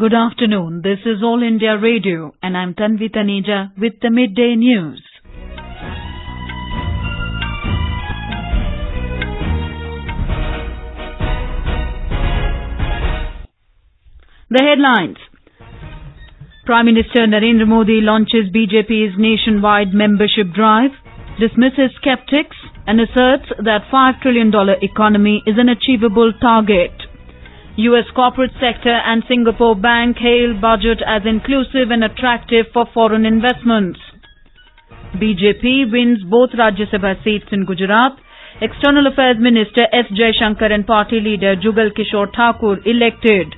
Good afternoon. This is All India Radio and I'm Tanvi Taneja with the midday news. The headlines. Prime Minister Narendra Modi launches BJP's nationwide membership drive, dismisses skeptics and asserts that $5 trillion economy is an achievable target. US corporate sector and Singapore Bank hail budget as inclusive and attractive for foreign investments. BJP wins both Rajya Sabha seats in Gujarat. External Affairs Minister S. Jaishankar and party leader Jugal Kishore Thakur elected.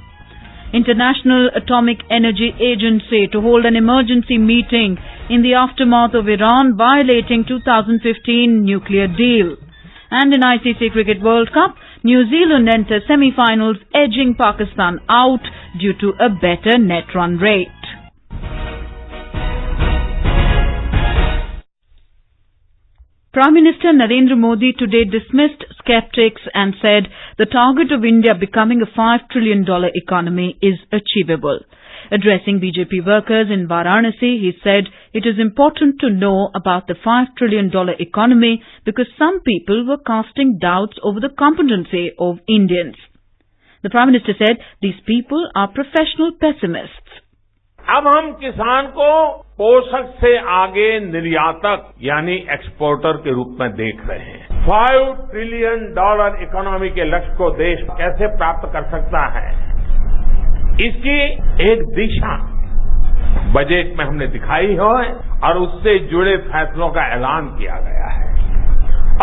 International Atomic Energy Agency to hold an emergency meeting in the aftermath of Iran violating 2015 nuclear deal. And in ICC Cricket World Cup, New Zealand enter semi-finals edging Pakistan out due to a better net run rate. Prime Minister Narendra Modi today dismissed skeptics and said the target of India becoming a $5 trillion economy is achievable. Addressing BJP workers in Varanasi, he said it is important to know about the $5 trillion economy because some people were casting doubts over the competency of Indians. The Prime Minister said these people are professional pessimists. अब हम किसान को पोषक से आगे निर्यातक यानी exporter के रूप में देख रहे हैं। $5 ट्रिलियन इकोनॉमी के लक्ष्य को देश कैसे प्राप्त कर सकता है, इसकी एक दिशा बजट में हमने दिखाई है और उससे जुड़े फैसलों का ऐलान किया गया है।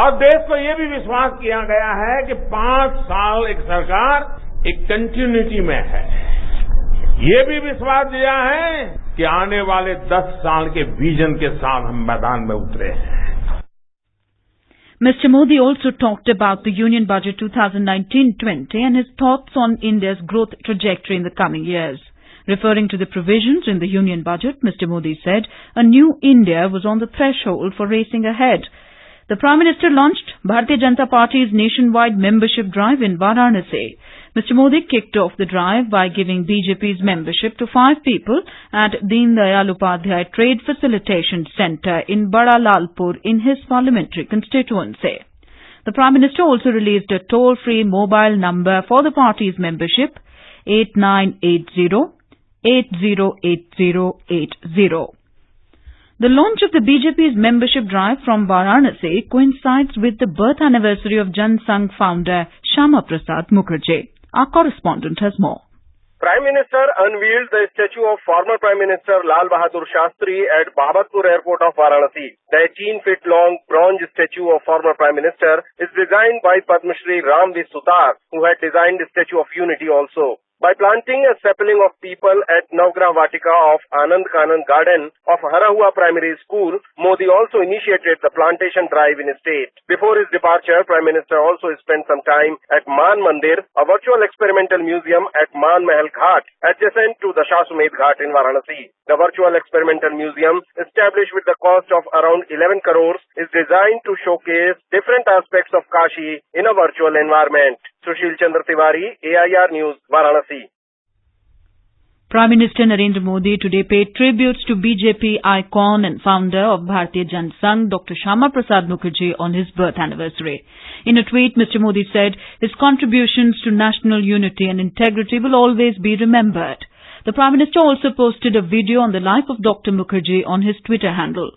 और देश को ये भी विश्वास किया गया है कि 5 साल एक सरकार एक कंटिन्यूटी में है। ये भी विश्वास दिया है कि आने वाले 10 साल के विजन के साथ हम मैदान में उतरे हैं। Mr. Modi also talked about the Union Budget 2019-20 and his thoughts on India's growth trajectory in the coming years. Referring to the provisions in the Union Budget, Mr. Modi said a new India was on the threshold for racing ahead. The Prime Minister launched Bharatiya Janata Party's nationwide membership drive in Varanasi. Mr. Modi kicked off the drive by giving BJP's membership to 5 people at Deen Dayal Upadhyay Trade Facilitation Centre in Bada Lalpur in his parliamentary constituency. The Prime Minister also released a toll-free mobile number for the party's membership, 8980 808080. The launch of the BJP's membership drive from Varanasi coincides with the birth anniversary of Jan Sangh founder Shyama Prasad Mukherjee. Our correspondent has more. Prime Minister unveiled the statue of former Prime Minister Lal Bahadur Shastri at Babatpur Airport of Varanasi. The 18-feet-long bronze statue of former Prime Minister is designed by Padma Shri Ramveer Sutar, who had designed the Statue of Unity also. By planting a sapling of people at Navgrah Vatika of Anand Kanan Garden of Harahua Primary School, Modi also initiated the plantation drive in the state. Before his departure, Prime Minister also spent some time at Man Mandir, a virtual experimental museum at Man Mahal Ghat, adjacent to the Shaswamed Ghat in Varanasi. The virtual experimental museum, established with the cost of around 11 crores, is designed to showcase different aspects of Kashi in a virtual environment. Sushil Chandra Tiwari, AIR News, Varanasi. Prime Minister Narendra Modi today paid tributes to BJP icon and founder of Bharatiya Janata Sangh, Dr. Shyama Prasad Mukherjee, on his birth anniversary. In a tweet, Mr. Modi said his contributions to national unity and integrity will always be remembered. The Prime Minister also posted a video on the life of Dr. Mukherjee on his Twitter handle.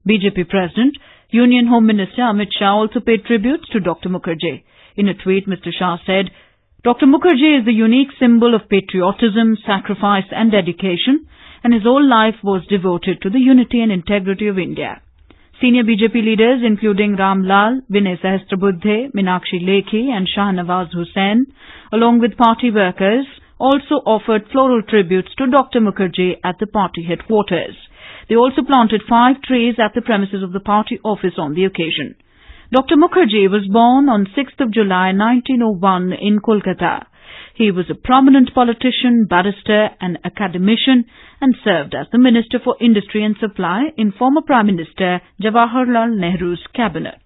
BJP President, Union Home Minister Amit Shah also paid tributes to Dr. Mukherjee. In a tweet, Mr. Shah said, Dr. Mukherjee is the unique symbol of patriotism, sacrifice and dedication, and his whole life was devoted to the unity and integrity of India. Senior BJP leaders including Ram Lal, Vinay Sahasrabuddhe, Meenakshi Lekhi and Shah Nawaz Hussain, along with party workers, also offered floral tributes to Dr. Mukherjee at the party headquarters. They also planted 5 trees at the premises of the party office on the occasion. Dr. Mukherjee was born on 6th of July 1901 in Kolkata. He was a prominent politician, barrister and academician and served as the Minister for Industry and Supply in former Prime Minister Jawaharlal Nehru's cabinet.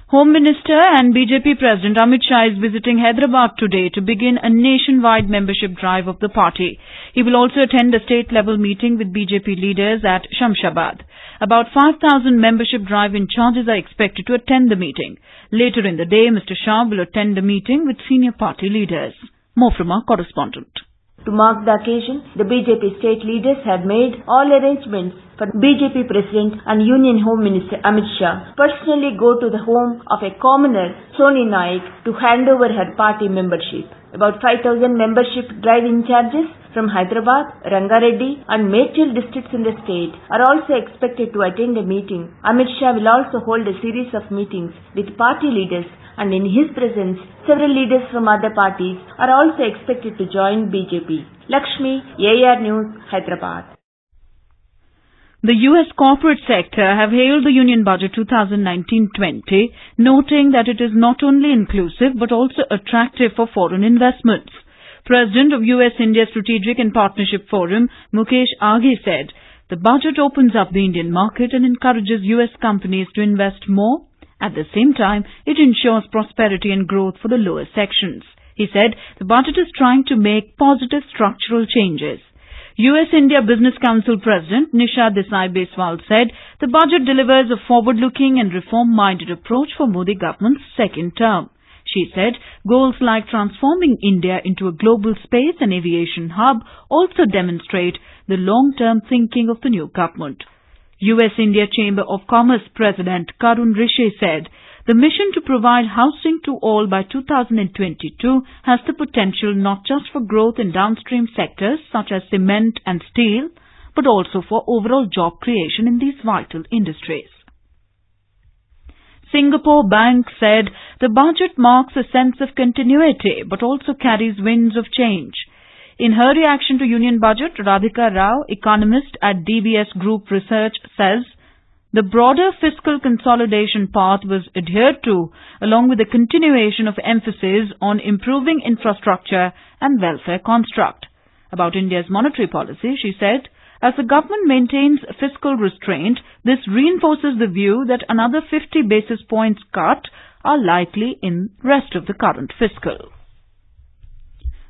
Home Minister and BJP President Amit Shah is visiting Hyderabad today to begin a nationwide membership drive of the party. He will also attend a state-level meeting with BJP leaders at Shamshabad. About 5,000 membership drive in charges are expected to attend the meeting. Later in the day, Mr. Shah will attend a meeting with senior party leaders. More from our correspondent. To mark the occasion, the BJP state leaders had made all arrangements for BJP President and Union Home Minister Amit Shah personally go to the home of a commoner, Soni Naik, to hand over her party membership. About 5,000 membership drive-in charges from Hyderabad, Rangareddy and Medchal districts in the state are also expected to attend a meeting. Amit Shah will also hold a series of meetings with party leaders, and in his presence, several leaders from other parties are also expected to join BJP. Lakshmi, AR News, Hyderabad. The U.S. corporate sector have hailed the Union Budget 2019-20, noting that it is not only inclusive but also attractive for foreign investments. President of U.S.-India Strategic and Partnership Forum, Mukesh Aghe, said, the budget opens up the Indian market and encourages U.S. companies to invest more. At the same time, it ensures prosperity and growth for the lower sections. He said the budget is trying to make positive structural changes. U.S.-India Business Council President Nisha Desai Beswal said the budget delivers a forward-looking and reform-minded approach for Modi government's second term. She said goals like transforming India into a global space and aviation hub also demonstrate the long-term thinking of the new government. U.S.-India Chamber of Commerce President Karun Rishi said the mission to provide housing to all by 2022 has the potential not just for growth in downstream sectors such as cement and steel, but also for overall job creation in these vital industries. Singapore Bank said the budget marks a sense of continuity but also carries winds of change. In her reaction to Union Budget, Radhika Rao, economist at DBS Group Research, says the broader fiscal consolidation path was adhered to, along with the continuation of emphasis on improving infrastructure and welfare construct. About India's monetary policy, she said, as the government maintains fiscal restraint, this reinforces the view that another 50 basis points cut are likely in rest of the current fiscal.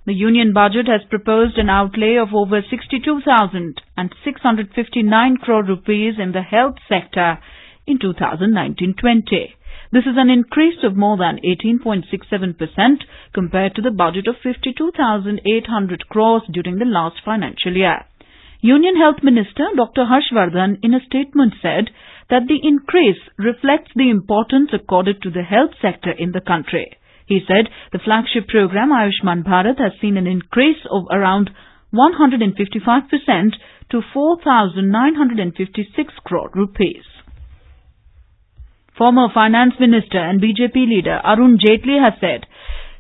The Union Budget has proposed an outlay of over 62,659 crore rupees in the health sector in 2019-20. This is an increase of more than 18.67% compared to the budget of 52,800 crores during the last financial year. Union Health Minister Dr. Harshvardhan in a statement said that the increase reflects the importance accorded to the health sector in the country. He said the flagship program Ayushman Bharat has seen an increase of around 155% to 4,956 crore rupees. Former Finance Minister and BJP leader Arun Jaitley has said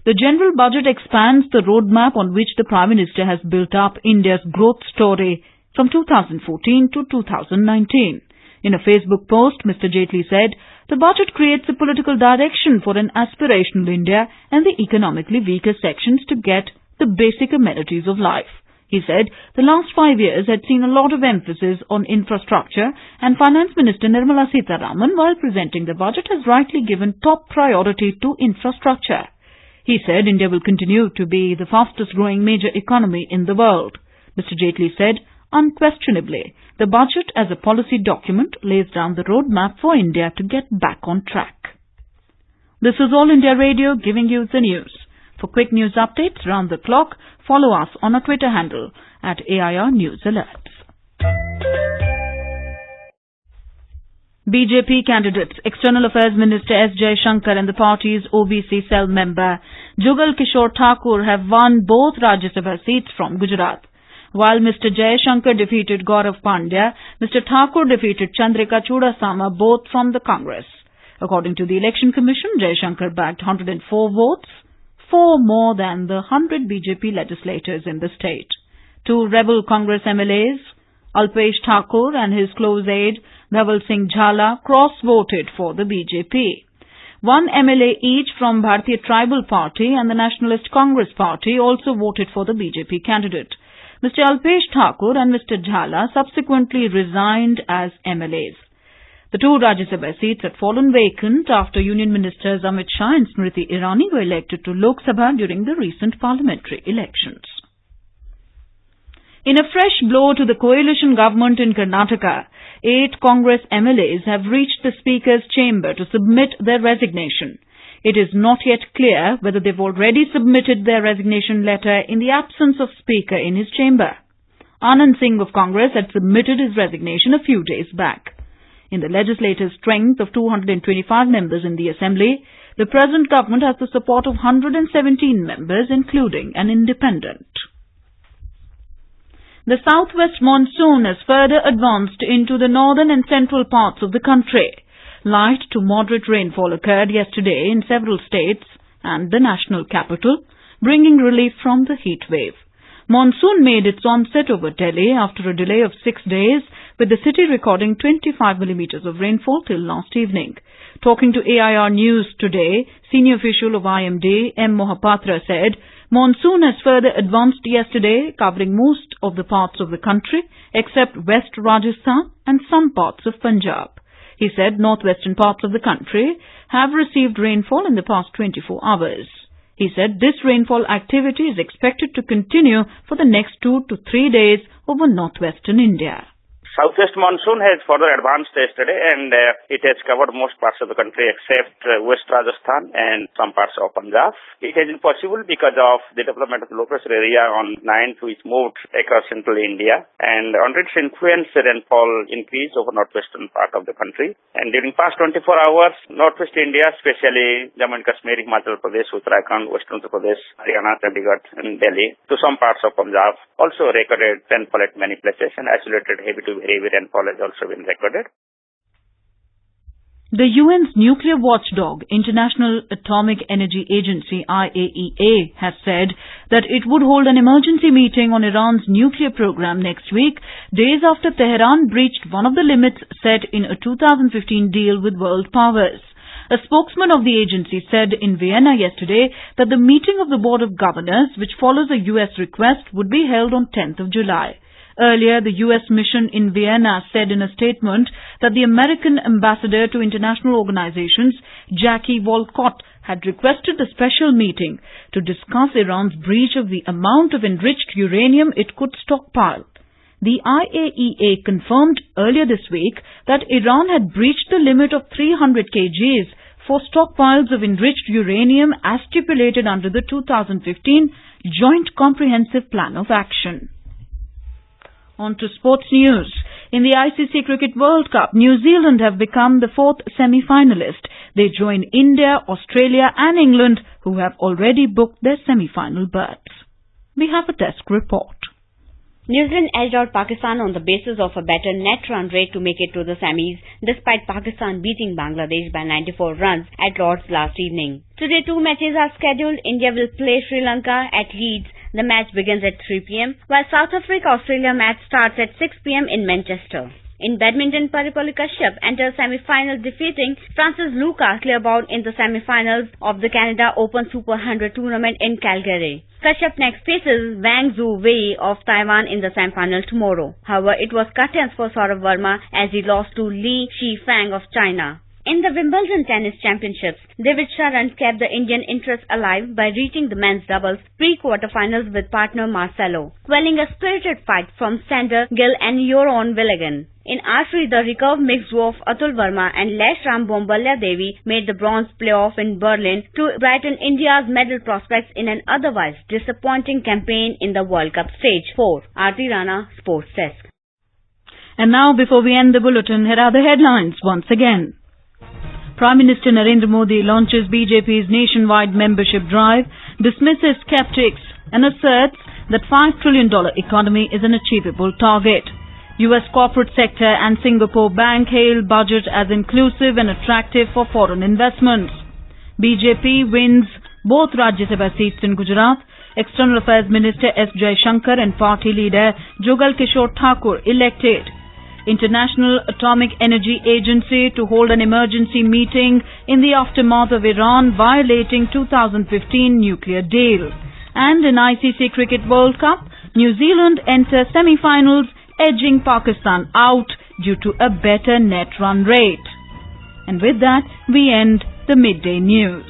the general budget expands the roadmap on which the Prime Minister has built up India's growth story from 2014 to 2019. In a Facebook post, Mr. Jaitley said, the budget creates a political direction for an aspirational India and the economically weaker sections to get the basic amenities of life. He said the last 5 years had seen a lot of emphasis on infrastructure, and Finance Minister Nirmala Sitharaman, while presenting the budget, has rightly given top priority to infrastructure. He said India will continue to be the fastest growing major economy in the world. Mr. Jaitley said, unquestionably, the budget as a policy document lays down the roadmap for India to get back on track. This is All India Radio giving you the news. For quick news updates round the clock, follow us on our Twitter handle at AIR News Alerts. BJP candidates, External Affairs Minister S. Jaishankar and the party's OBC cell member Jugal Kishore Thakur have won both Rajya Sabha seats from Gujarat. While Mr. Jaishankar defeated Gaurav Pandya, Mr. Thakur defeated Chandrika Chudasama, both from the Congress. According to the Election Commission, Jaishankar bagged 104 votes, 4 more than the 100 BJP legislators in the state. 2 rebel Congress MLAs, Alpesh Thakur and his close aide, Dhaval Singh Jhala, cross-voted for the BJP. 1 MLA each from Bharatiya Tribal Party and the Nationalist Congress Party also voted for the BJP candidate. Mr. Alpesh Thakur and Mr. Jhala subsequently resigned as MLAs. The two Rajya Sabha seats had fallen vacant after Union Ministers Amit Shah and Smriti Irani were elected to Lok Sabha during the recent parliamentary elections. In a fresh blow to the coalition government in Karnataka, 8 Congress MLAs have reached the Speaker's chamber to submit their resignation. It is not yet clear whether they've already submitted their resignation letter in the absence of Speaker in his chamber. Anand Singh of Congress had submitted his resignation a few days back. In the legislative strength of 225 members in the Assembly, the present government has the support of 117 members, including an independent. The southwest monsoon has further advanced into the northern and central parts of the country. Light to moderate rainfall occurred yesterday in several states and the national capital, bringing relief from the heat wave. Monsoon made its onset over Delhi after a delay of 6 days, with the city recording 25 millimeters of rainfall till last evening. Talking to AIR News today, senior official of IMD, M. Mohapatra, said, monsoon has further advanced yesterday, covering most of the parts of the country, except West Rajasthan and some parts of Punjab. He said northwestern parts of the country have received rainfall in the past 24 hours. He said this rainfall activity is expected to continue for the next 2 to 3 days over northwestern India. Southwest monsoon has further advanced yesterday and it has covered most parts of the country except West Rajasthan and some parts of Punjab. It has been possible because of the development of the low pressure area on 9th, which moved across central India, and under its influence rainfall increased over northwestern part of the country. And during past 24 hours, northwest India, especially Jammu and Kashmir, Himachal Pradesh, Uttarakhand, Western Uttar Pradesh, Haryana, Chandigarh and Delhi, to some parts of Punjab, also recorded rainfall at many places, and isolated heavy to heavy rainfall has also been recorded. The UN's nuclear watchdog, International Atomic Energy Agency IAEA, has said that it would hold an emergency meeting on Iran's nuclear program next week, days after Tehran breached one of the limits set in a 2015 deal with world powers. A spokesman of the agency said in Vienna yesterday that the meeting of the Board of Governors, which follows a US request, would be held on 10th of July. Earlier, the U.S. mission in Vienna said in a statement that the American ambassador to international organizations, Jackie Wolcott, had requested a special meeting to discuss Iran's breach of the amount of enriched uranium it could stockpile. The IAEA confirmed earlier this week that Iran had breached the limit of 300 kgs for stockpiles of enriched uranium as stipulated under the 2015 Joint Comprehensive Plan of Action. On to sports news. In the ICC Cricket World Cup, New Zealand have become the 4th semi-finalist. They join India, Australia and England, who have already booked their semi-final berths. We have a desk report. New Zealand edged out Pakistan on the basis of a better net run rate to make it to the semis, despite Pakistan beating Bangladesh by 94 runs at Lord's last evening. Today 2 matches are scheduled. India will play Sri Lanka at Leeds. The match begins at 3 p.m, while South Africa-Australia match starts at 6 p.m. in Manchester. In badminton, Paripalli Kashyap enters semi-final defeating Francis Luca clear-bound in the semi-finals of the Canada Open Super 100 tournament in Calgary. Kashyap next faces Wang Zhu Wei of Taiwan in the semi-final tomorrow. However, it was curtains for Saurav Verma as he lost to Li Shifang of China. In the Wimbledon Tennis Championships, David Sharan kept the Indian interest alive by reaching the men's doubles pre-quarterfinals with partner Marcelo, quelling a spirited fight from Sander Gill and Joran Willigen. In archery, the recurve mixed duo of Atul Verma and Leshram Bombalya Devi made the bronze playoff in Berlin to brighten India's medal prospects in an otherwise disappointing campaign in the World Cup Stage 4. Aarti Rana, Sports Desk. And now, before we end the bulletin, here are the headlines once again. Prime Minister Narendra Modi launches BJP's nationwide membership drive, dismisses skeptics and asserts that $5 trillion economy is an achievable target. U.S. corporate sector and Singapore bank hail budget as inclusive and attractive for foreign investments. BJP wins both Rajya Sabha seats in Gujarat. External Affairs Minister S. Jaishankar and party leader Jugal Kishore Thakur elected. International Atomic Energy Agency to hold an emergency meeting in the aftermath of Iran violating 2015 nuclear deal. And in ICC Cricket World Cup, New Zealand enter semi-finals, edging Pakistan out due to a better net run rate. And with that, we end the midday news.